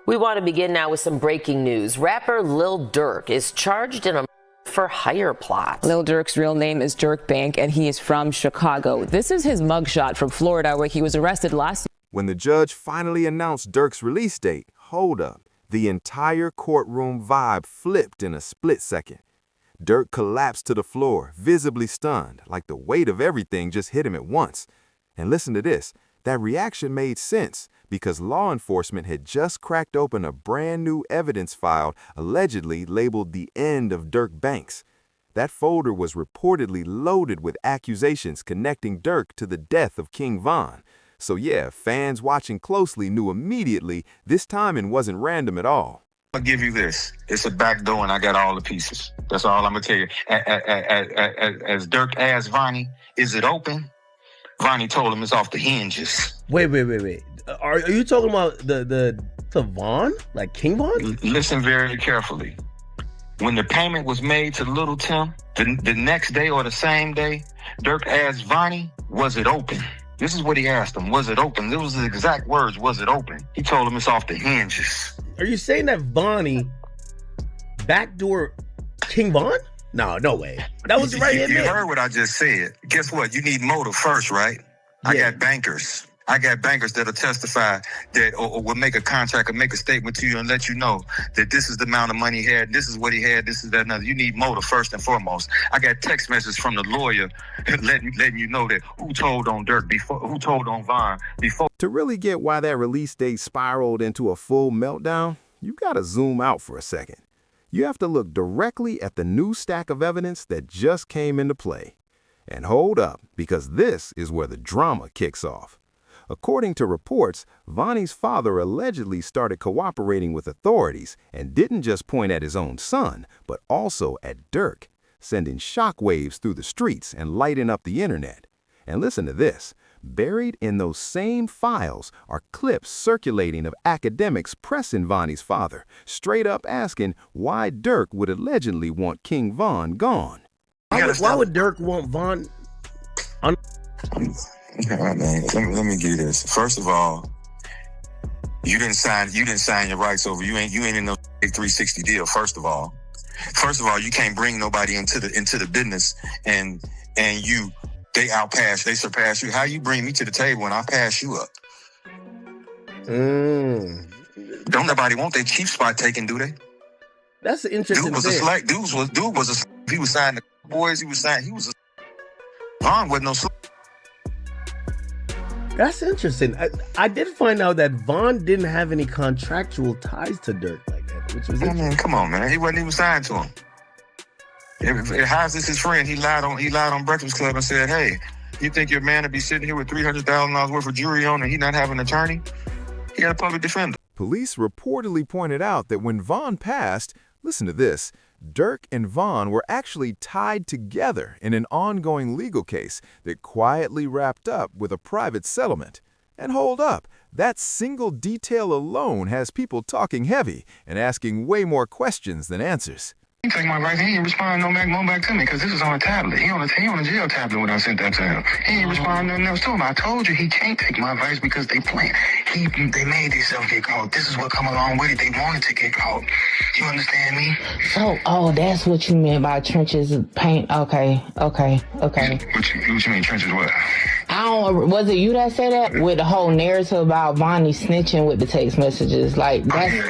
We want to begin now with some breaking news. Rapper Lil Durk is charged in a for hire plot. Lil Durk's real name is Durk Bank, and he is from Chicago. This is his mugshot from Florida, where he was arrested last. When the judge finally announced Durk's release date, hold up, the entire courtroom vibe flipped in a split second. Durk collapsed to the floor, visibly stunned, like the weight of everything just hit him at once. And listen to this, that reaction made sense because law enforcement had just cracked open a brand new evidence file allegedly labeled the end of Durk Banks. That folder was reportedly loaded with accusations connecting Durk to the death of King Von. So yeah, fans watching closely knew immediately this timing wasn't random at all. I'll give you this. It's a back door and I got all the pieces. That's all I'm going to tell you. As Durk asked Vonnie, is it open? Vonnie told him it's off the hinges. Wait. Are you talking about the Von? Like King Von? Listen very carefully. When the payment was made to Little Tim, the next day or the same day, Durk asked Vonnie, was it open? This is what he asked him. Was it open? This was his exact words. Was it open? He told him it's off the hinges. Are you saying that Vonnie backdoor King Von? No way. That was right in there. You heard what I just said. Guess what? You need motive first, right? Yeah. I got bankers. That'll testify that or will make a contract or make a statement to you and let you know that this is the amount of money he had, this is what he had, this is that another. You need motive first and foremost. I got text messages from the lawyer letting you know that who told on Durk before, who told on Von before. To really get why that release date spiraled into a full meltdown, you gotta zoom out for a second. You have to look directly at the new stack of evidence that just came into play. And hold up, because this is where the drama kicks off. According to reports, Vonnie's father allegedly started cooperating with authorities and didn't just point at his own son, but also at Durk, sending shockwaves through the streets and lighting up the internet. And listen to this, buried in those same files are clips circulating of academics pressing Vonnie's father, straight up asking why Durk would allegedly want King Von gone. Why would Durk want Von? Let me give you this. First of all, you didn't sign your rights over. You ain't in no 360 deal. First of all, you can't bring nobody into the business and they surpass you. How you bring me to the table and I pass you up? Don't nobody want their chief spot taken, do they? That's an interesting. Dude was a slack. Dude was a. He was signing the boys. He was a. Von wasn't no slack. That's interesting. I did find out that Von didn't have any contractual ties to Durk like that, which was interesting. I mean, come on, man. He wasn't even signed to him. How's this his friend? He lied on Breakfast Club and said, hey, you think your man would be sitting here with $300,000 worth of jewelry on and he not have an attorney? He got a public defender. Police reportedly pointed out that when Von passed, listen to this, Durk and Von were actually tied together in an ongoing legal case that quietly wrapped up with a private settlement. And hold up, that single detail alone has people talking heavy and asking way more questions than answers. He take my rights. He ain't respond no back to me because this is on a tablet. He on a jail tablet when I sent that to him. He ain't respond nothing else to him. I told you he can't take my advice because they playing. They made themselves get caught. This is what come along with it. They wanted to get caught. You understand me? So, that's what you meant by trenches paint. Okay. What you mean trenches what? Was it you that said that with the whole narrative about Vonnie snitching with the text messages? Like that's yeah.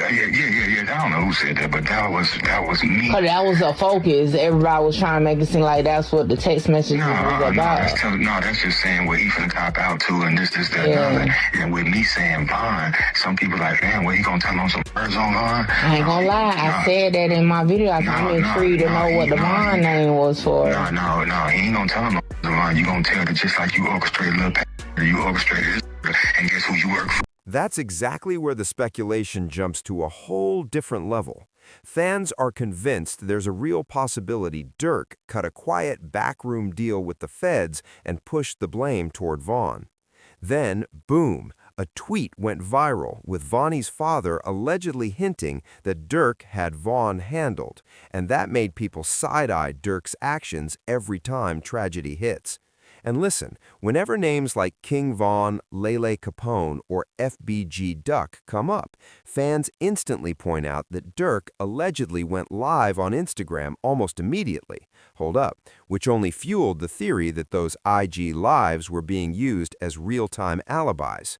I don't know who said that, but that was me. But that was a focus. Everybody was trying to make it seem like that's what the text messages was about. That's just saying what he finna cop out to and this, that, and and with me saying Von, some people like, man, what he gonna tell on some words on Von? I ain't gonna lie, I said that in my video. I'm free to know what the Von name was for. No, he ain't gonna tell him no Von. You gonna tell that just like you orchestrated Lil you orchestrated this, and guess who you work for? That's exactly where the speculation jumps to a whole different level. Fans are convinced there's a real possibility Durk cut a quiet backroom deal with the feds and pushed the blame toward Von. Then, boom, a tweet went viral with Vonnie's father allegedly hinting that Durk had Von handled, and that made people side-eye Durk's actions every time tragedy hits. And listen, whenever names like King Von, Lele Capone, or FBG Duck come up, fans instantly point out that Durk allegedly went live on Instagram almost immediately. Hold up, which only fueled the theory that those IG lives were being used as real-time alibis.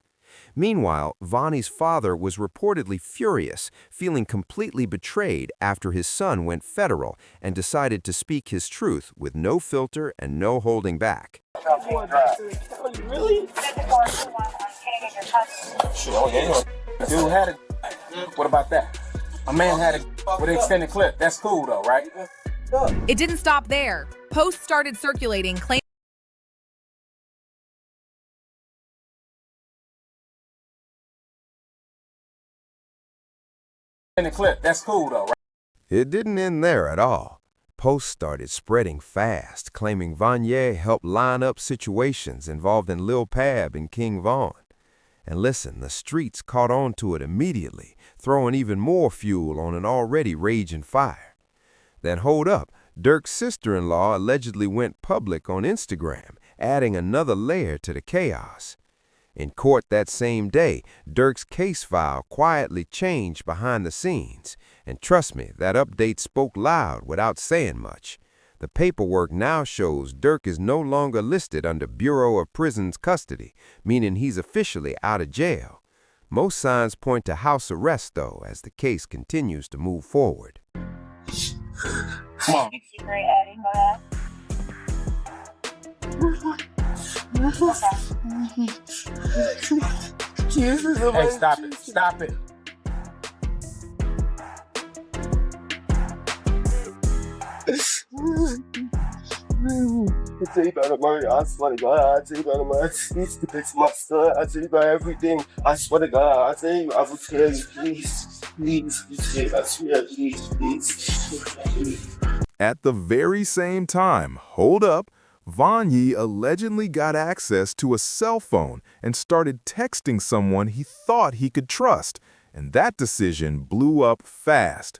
Meanwhile, Vonnie's father was reportedly furious, feeling completely betrayed after his son went federal and decided to speak his truth with no filter and no holding back. Really? Dude had a. What about that? A man had a with an extended clip. That's cool though, right? It didn't stop there. Posts started circulating claiming Extended clip. That's cool though, right? It didn't end there at all. Posts started spreading fast, claiming Vanier helped line up situations involving Lil Pab and King Von. And listen, the streets caught on to it immediately, throwing even more fuel on an already raging fire. Then hold up, Durk's sister-in-law allegedly went public on Instagram, adding another layer to the chaos. In court that same day, Durk's case file quietly changed behind the scenes. And trust me, that update spoke loud without saying much. The paperwork now shows Durk is no longer listed under Bureau of Prisons custody, meaning he's officially out of jail. Most signs point to house arrest, though, as the case continues to move forward. Come on. Hey, stop it. Stop it. I tell you about the money, I swear to God, I tell you about the money, please protect my son, I tell you about everything, I swear to God, I tell you, I will tell you, please, I swear, please. At the very same time, hold up, Vanye allegedly got access to a cell phone and started texting someone he thought he could trust, and that decision blew up fast.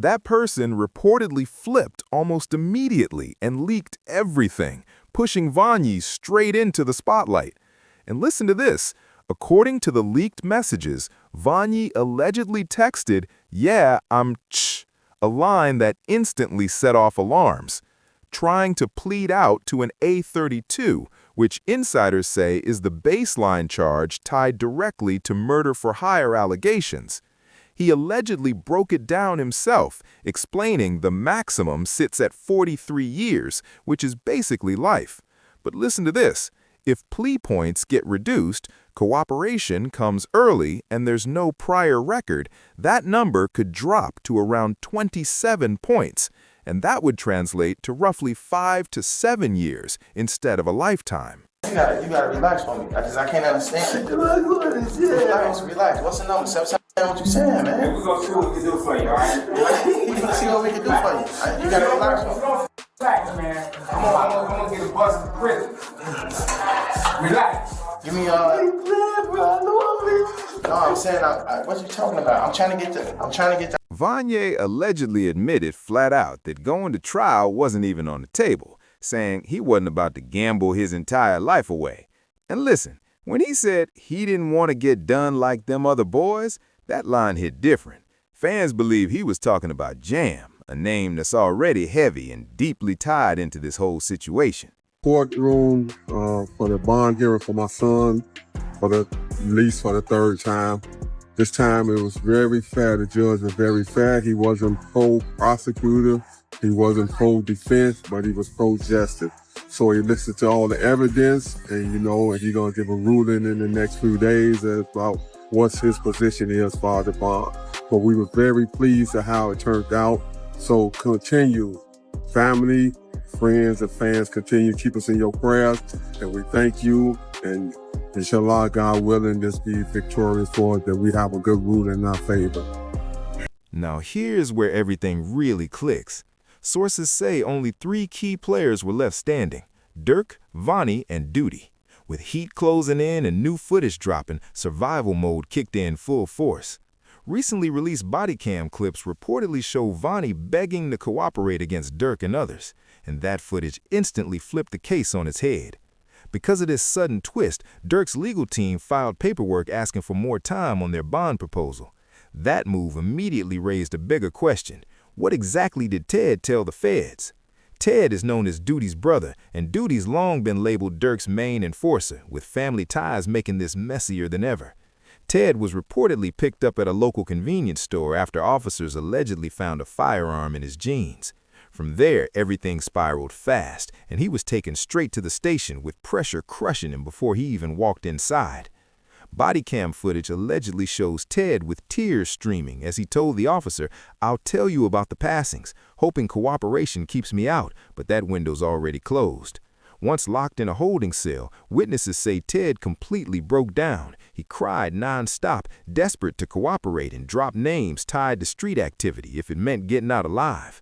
That person reportedly flipped almost immediately and leaked everything, pushing Vanye straight into the spotlight. And listen to this. According to the leaked messages, Vanye allegedly texted, "Yeah, I'm ch," a line that instantly set off alarms, trying to plead out to an A32, which insiders say is the baseline charge tied directly to murder-for-hire allegations. He allegedly broke it down himself, explaining the maximum sits at 43 years, which is basically life. But listen to this. If plea points get reduced, cooperation comes early, and there's no prior record, that number could drop to around 27 points, and that would translate to roughly 5 to 7 years instead of a lifetime. You gotta relax for me, because I can't understand it. Relax. What's the number? 7 what you saying, man? We're gonna see what we can do for you, all right? We're gonna see what we can do for you. You gotta relax for me. Relax, man. I'm gonna get a bus to prison. Relax. Give me No, I'm saying, what you talking about? I'm trying to get to. Vanye allegedly admitted flat out that going to trial wasn't even on the table, saying he wasn't about to gamble his entire life away. And listen, when he said he didn't want to get done like them other boys, that line hit different. Fans believe he was talking about Jam, a name that's already heavy and deeply tied into this whole situation. Courtroom for the bond hearing for my son, for the release for the third time. This time it was very fair. The judge was very fair. He wasn't pro-prosecutor. He wasn't pro-defense, but he was pro-justice. So he listened to all the evidence, and and he's going to give a ruling in the next few days about what his position is for the bond. But we were very pleased at how it turned out. So continue, family, friends, and fans, continue to keep us in your prayers, and we thank you. And inshallah, God willing, this be victorious for us, that we have a good ruling in our favor. Now here's where everything really clicks. Sources say only 3 key players were left standing: Durk, Vonnie, and Duty. With heat closing in and new footage dropping, survival mode kicked in full force. Recently released body cam clips reportedly show Vonnie begging to cooperate against Durk and others, and that footage instantly flipped the case on its head. Because of this sudden twist, Durk's legal team filed paperwork asking for more time on their bond proposal. That move immediately raised a bigger question. What exactly did Ted tell the feds? Ted is known as Duty's brother, and Duty's long been labeled Durk's main enforcer, with family ties making this messier than ever. Ted was reportedly picked up at a local convenience store after officers allegedly found a firearm in his jeans. From there, everything spiraled fast, and he was taken straight to the station with pressure crushing him before he even walked inside. Body cam footage allegedly shows Ted with tears streaming as he told the officer, "I'll tell you about the passings, hoping cooperation keeps me out, but that window's already closed." Once locked in a holding cell, witnesses say Ted completely broke down. He cried nonstop, desperate to cooperate and dropped names tied to street activity if it meant getting out alive.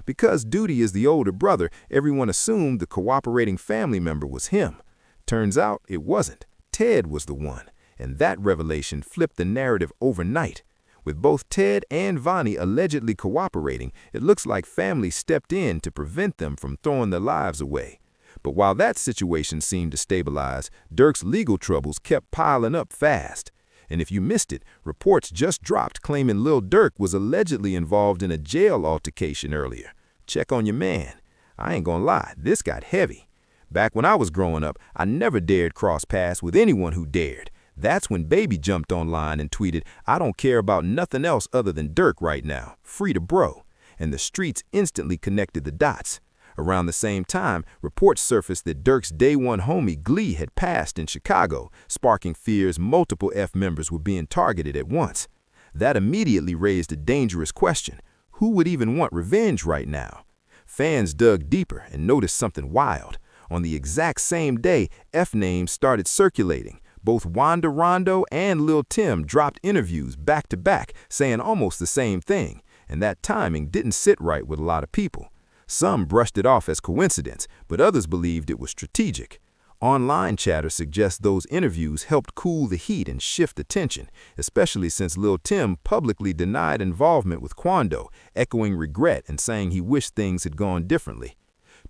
Because Duty is the older brother, everyone assumed the cooperating family member was him. Turns out it wasn't. Ted was the one. And that revelation flipped the narrative overnight. With both Ted and Vonnie allegedly cooperating, it looks like family stepped in to prevent them from throwing their lives away. But while that situation seemed to stabilize, Durk's legal troubles kept piling up fast. And if you missed it, reports just dropped claiming Lil Durk was allegedly involved in a jail altercation earlier. Check on your man. I ain't gonna lie, this got heavy. Back when I was growing up, I never dared cross paths with anyone who dared. That's when Baby jumped online and tweeted, "I don't care about nothing else other than Durk right now. Free to bro." And the streets instantly connected the dots. Around the same time, reports surfaced that Durk's day one homie Glee had passed in Chicago, sparking fears multiple F members were being targeted at once. That immediately raised a dangerous question. Who would even want revenge right now? Fans dug deeper and noticed something wild. On the exact same day, F names started circulating. Both Wanda Rondo and Lil Tim dropped interviews back to back saying almost the same thing, and that timing didn't sit right with a lot of people. Some brushed it off as coincidence, but others believed it was strategic. Online chatter suggests those interviews helped cool the heat and shift the tension, especially since Lil Tim publicly denied involvement with Quando, echoing regret and saying he wished things had gone differently.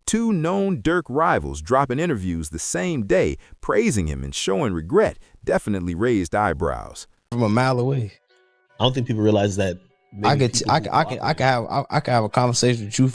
Two known Durk rivals dropping interviews the same day, praising him and showing regret, definitely raised eyebrows. From a mile away. I don't think people realize that. I could have a conversation with you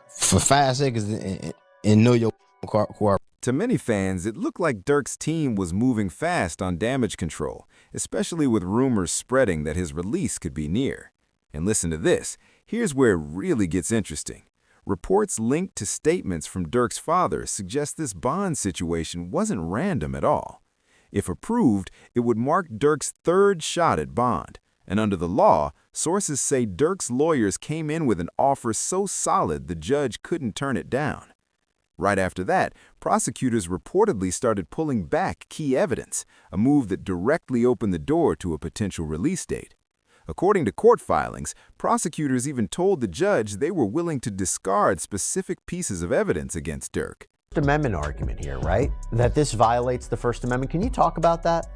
for 5 seconds and know your car. To many fans, it looked like Durk's team was moving fast on damage control, especially with rumors spreading that his release could be near. And listen to this. Here's where it really gets interesting. Reports linked to statements from Durk's father suggest this bond situation wasn't random at all. If approved, it would mark Durk's third shot at bond. And under the law, sources say Durk's lawyers came in with an offer so solid the judge couldn't turn it down. Right after that, prosecutors reportedly started pulling back key evidence, a move that directly opened the door to a potential release date. According to court filings, prosecutors even told the judge they were willing to discard specific pieces of evidence against Durk. First Amendment argument here, right? That this violates the First Amendment. Can you talk about that?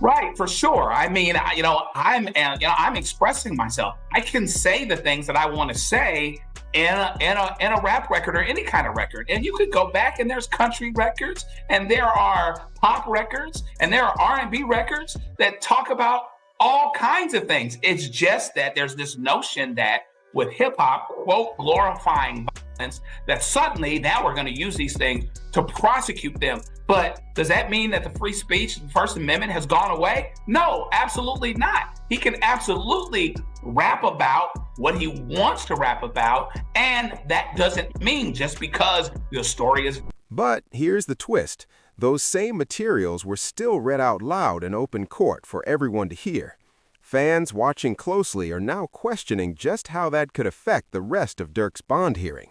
Right, for sure. I mean, I'm expressing myself. I can say the things that I want to say in a rap record or any kind of record. And you could go back and there's country records and there are pop records and there are R&B records that talk about all kinds of things. It's just that there's this notion that with hip hop, quote, glorifying violence, that suddenly now we're going to use these things to prosecute them. But does that mean that the free speech, the First Amendment has gone away? No, absolutely not. He can absolutely rap about what he wants to rap about. And that doesn't mean just because the story is. But here's the twist. Those same materials were still read out loud in open court for everyone to hear. Fans watching closely are now questioning just how that could affect the rest of Durk's bond hearing.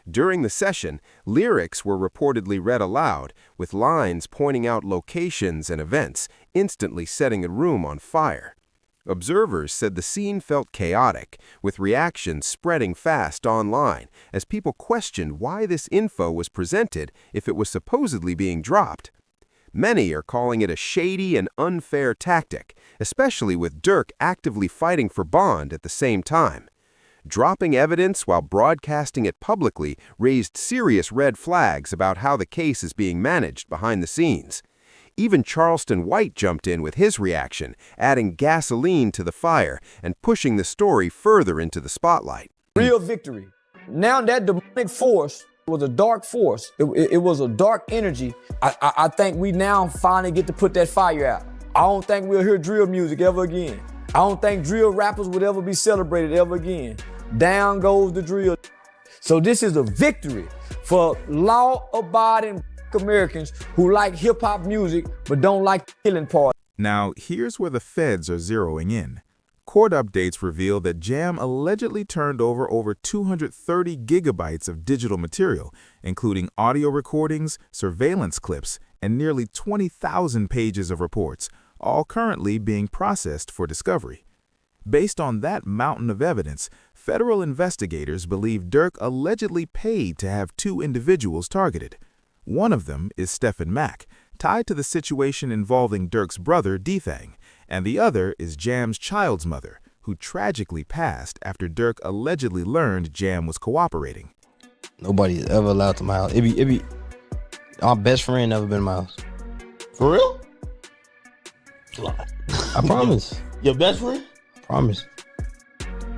During the session, lyrics were reportedly read aloud, with lines pointing out locations and events, instantly setting a room on fire. Observers said the scene felt chaotic, with reactions spreading fast online as people questioned why this info was presented if it was supposedly being dropped. Many are calling it a shady and unfair tactic, especially with Durk actively fighting for bond at the same time. Dropping evidence while broadcasting it publicly raised serious red flags about how the case is being managed behind the scenes. Even Charleston White jumped in with his reaction, adding gasoline to the fire and pushing the story further into the spotlight. Real victory. Now that demonic force was a dark force. It was a dark energy. I think we now finally get to put that fire out. I don't think we'll hear drill music ever again. I don't think drill rappers would ever be celebrated ever again. Down goes the drill. So this is a victory for law-abiding Americans who like hip-hop music but don't like the killing part. Now, here's where the feds are zeroing in. Court updates reveal that Jam allegedly turned over 230 gigabytes of digital material, including audio recordings, surveillance clips, and nearly 20,000 pages of reports, all currently being processed for discovery. Based on that mountain of evidence, federal investigators believe Durk allegedly paid to have two individuals targeted. One of them is Stephen Mack, tied to the situation involving Durk's brother, D-Thang, and the other is Jam's child's mother, who tragically passed after Durk allegedly learned Jam was cooperating. Nobody's ever allowed to my house. It be our best friend never been in my house. For real? I promise. Your best friend? Promise.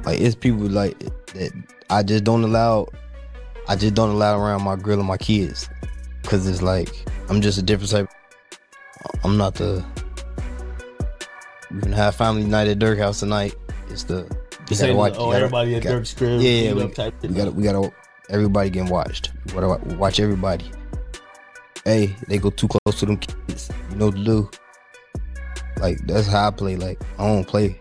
Like, it's people like that I just don't allow around my girl and my kids. Cause it's like, I'm just a different type. I'm not the, we're gonna have family night at Durk house tonight. It's the, you gotta watch. Everybody at Durk's crib. Yeah, we gotta, everybody getting watched. We gotta watch everybody. Hey, they go too close to them kids. You know what to do. Like, that's how I play. Like, I don't play.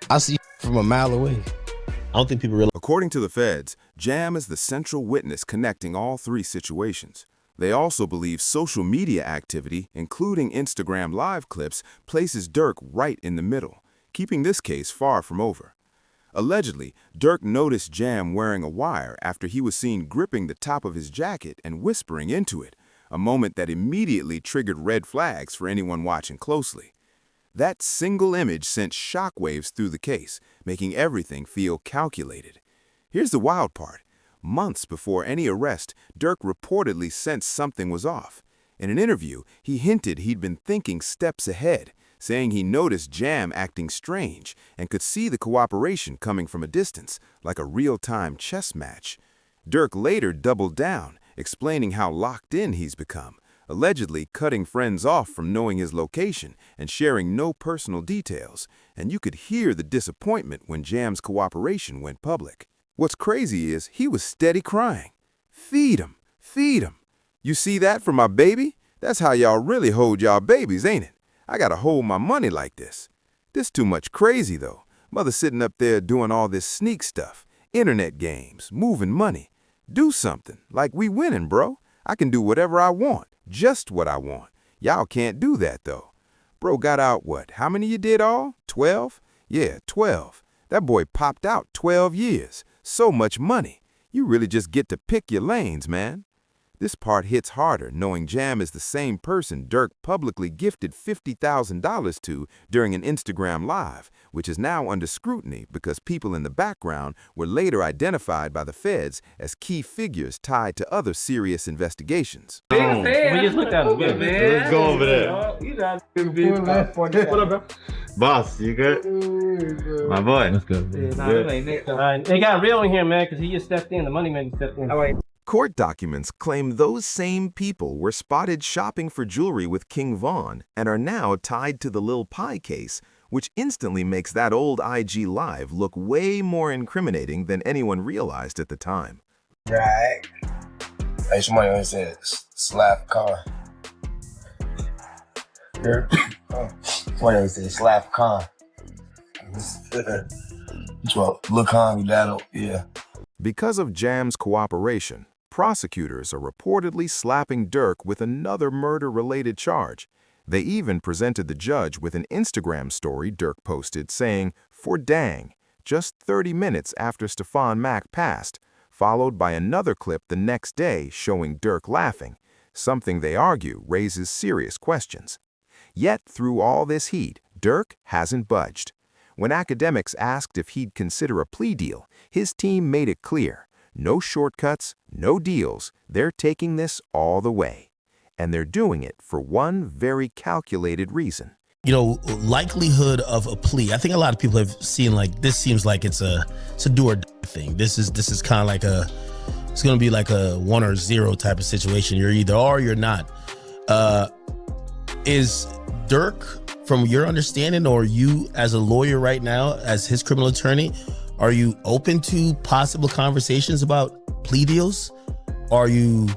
I see from a mile away. I don't think people realize. According to the feds, Jam is the central witness connecting all three situations. They also believe social media activity, including Instagram live clips, places Durk right in the middle, keeping this case far from over. Allegedly, Durk noticed Jam wearing a wire after he was seen gripping the top of his jacket and whispering into it, a moment that immediately triggered red flags for anyone watching closely. That single image sent shockwaves through the case, making everything feel calculated. Here's the wild part. Months before any arrest, Durk reportedly sensed something was off. In an interview, he hinted he'd been thinking steps ahead, saying he noticed Jam acting strange and could see the cooperation coming from a distance, like a real-time chess match. Durk later doubled down, explaining how locked in he's become, allegedly cutting friends off from knowing his location and sharing no personal details, and you could hear the disappointment when Jam's cooperation went public. What's crazy is he was steady crying. Feed him, feed him. You see that for my baby? That's how y'all really hold y'all babies, ain't it? I gotta hold my money like this. This too much crazy, though. Mother sitting up there doing all this sneak stuff, internet games, moving money. Do something, like we winning, bro. I can do whatever I want, just what I want. Y'all can't do that, though. Bro got out what? How many you did all? 12? Yeah, 12. That boy popped out 12 years. So much money. You really just get to pick your lanes, man. This part hits harder knowing Jam is the same person Durk publicly gifted $50,000 to during an Instagram Live, which is now under scrutiny because people in the background were later identified by the feds as key figures tied to other serious investigations. We just looked at him. Let's go over there. You guys can be what up, bro? Boss, you good? My boy. Let's go. They got real in here, man, because he just stepped in. The money man stepped in. All right. Court documents claim those same people were spotted shopping for jewelry with King Von and are now tied to the Lil Pie case, which instantly makes that old IG Live look way more incriminating than anyone realized at the time. Right. Hey, somebody always said slap con. Somebody always said slap con. Well, look on that'll, yeah. Because of Jam's cooperation, prosecutors are reportedly slapping Durk with another murder-related charge. They even presented the judge with an Instagram story Durk posted saying, "For dang," just 30 minutes after Stefan Mack passed, followed by another clip the next day showing Durk laughing, something they argue raises serious questions. Yet through all this heat, Durk hasn't budged. When academics asked if he'd consider a plea deal, his team made it clear. No shortcuts, no deals. They're taking this all the way. And they're doing it for one very calculated reason. You know, likelihood of a plea. I think a lot of people have seen like this seems like it's a do or die thing. This is kind of like it's going to be like a 1 or 0 type of situation. You're either are or you're not. Is Durk, from your understanding, or you as a lawyer right now, as his criminal attorney, are you open to possible conversations about plea deals? Are you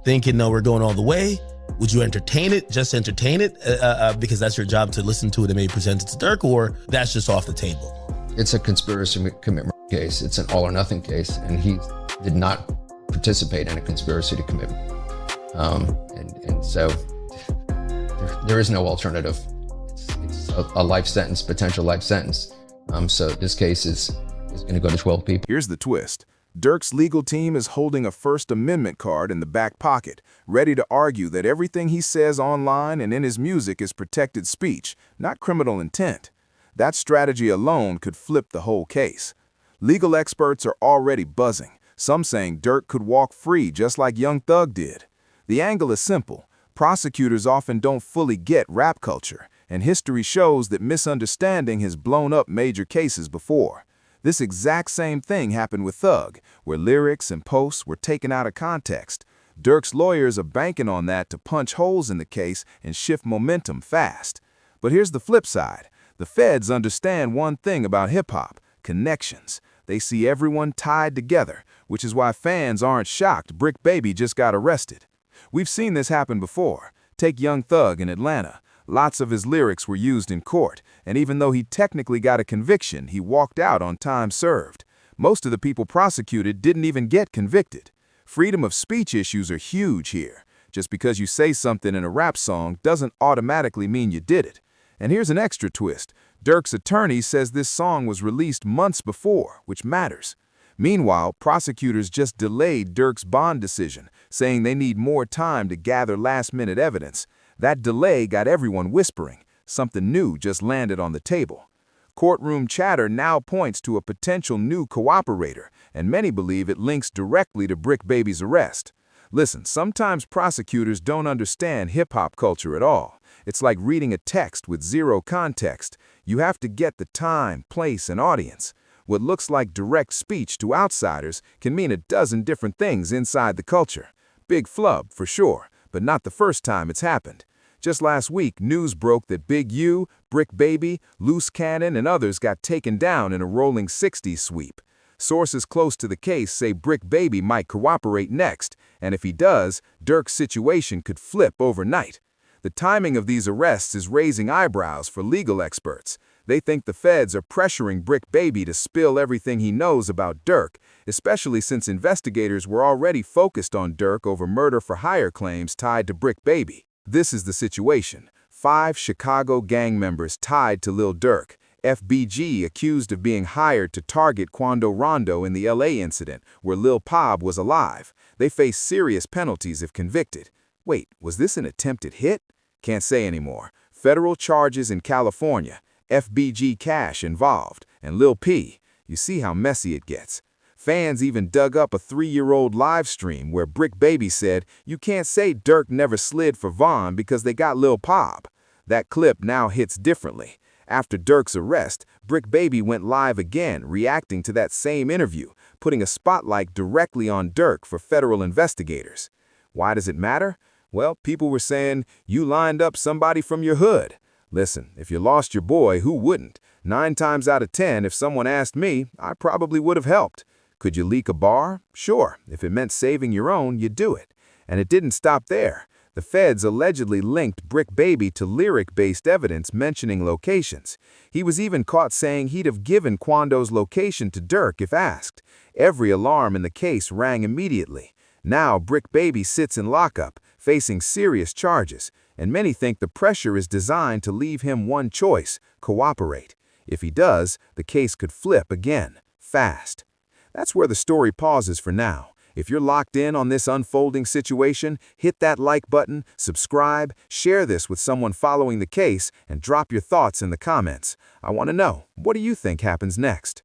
thinking, no, we're going all the way? Would you entertain it, just entertain it, because that's your job to listen to it and maybe present it to Durk, or that's just off the table? It's a conspiracy commitment case. It's an all or nothing case, and he did not participate in a conspiracy to commit. And so there is no alternative. It's a life sentence, potential life sentence. So this case is going to go to 12 people. Here's the twist. Durk's legal team is holding a First Amendment card in the back pocket, ready to argue that everything he says online and in his music is protected speech, not criminal intent. That strategy alone could flip the whole case. Legal experts are already buzzing, some saying Durk could walk free just like Young Thug did. The angle is simple. Prosecutors often don't fully get rap culture, and history shows that misunderstanding has blown up major cases before. This exact same thing happened with Thug, where lyrics and posts were taken out of context. Durk's lawyers are banking on that to punch holes in the case and shift momentum fast. But here's the flip side. The feds understand one thing about hip-hop: connections. They see everyone tied together, which is why fans aren't shocked Brick Baby just got arrested. We've seen this happen before. Take Young Thug in Atlanta. Lots of his lyrics were used in court, and even though he technically got a conviction, he walked out on time served. Most of the people prosecuted didn't even get convicted. Freedom of speech issues are huge here. Just because you say something in a rap song doesn't automatically mean you did it. And here's an extra twist. Durk's attorney says this song was released months before, which matters. Meanwhile, prosecutors just delayed Durk's bond decision, saying they need more time to gather last-minute evidence. That delay got everyone whispering. Something new just landed on the table. Courtroom chatter now points to a potential new cooperator, and many believe it links directly to Brick Baby's arrest. Listen, sometimes prosecutors don't understand hip-hop culture at all. It's like reading a text with zero context. You have to get the time, place, and audience. What looks like direct speech to outsiders can mean a dozen different things inside the culture. Big flub, for sure, but not the first time it's happened. Just last week, news broke that Big U, Brick Baby, Loose Cannon, and others got taken down in a rolling 60s sweep. Sources close to the case say Brick Baby might cooperate next, and if he does, Durk's situation could flip overnight. The timing of these arrests is raising eyebrows for legal experts. They think the feds are pressuring Brick Baby to spill everything he knows about Durk, especially since investigators were already focused on Durk over murder-for-hire claims tied to Brick Baby. This is the situation. 5 Chicago gang members tied to Lil Durk, FBG accused of being hired to target Quando Rondo in the LA incident, where Lil Pab was alive. They face serious penalties if convicted. Wait, was this an attempted hit? Can't say anymore. Federal charges in California, FBG Cash involved, and Lil P. You see how messy it gets. Fans even dug up a 3-year-old live stream where Brick Baby said, "You can't say Durk never slid for Vaughn because they got Lil Pab." That clip now hits differently. After Durk's arrest, Brick Baby went live again, reacting to that same interview, putting a spotlight directly on Durk for federal investigators. Why does it matter? Well, people were saying, you lined up somebody from your hood. Listen, if you lost your boy, who wouldn't? 9 times out of 10, if someone asked me, I probably would have helped. Could you leak a bar? Sure. If it meant saving your own, you'd do it. And it didn't stop there. The feds allegedly linked Brick Baby to lyric-based evidence mentioning locations. He was even caught saying he'd have given Quando's location to Durk if asked. Every alarm in the case rang immediately. Now Brick Baby sits in lockup, facing serious charges, and many think the pressure is designed to leave him one choice: cooperate. If he does, the case could flip again, fast. That's where the story pauses for now. If you're locked in on this unfolding situation, hit that like button, subscribe, share this with someone following the case, and drop your thoughts in the comments. I want to know, what do you think happens next?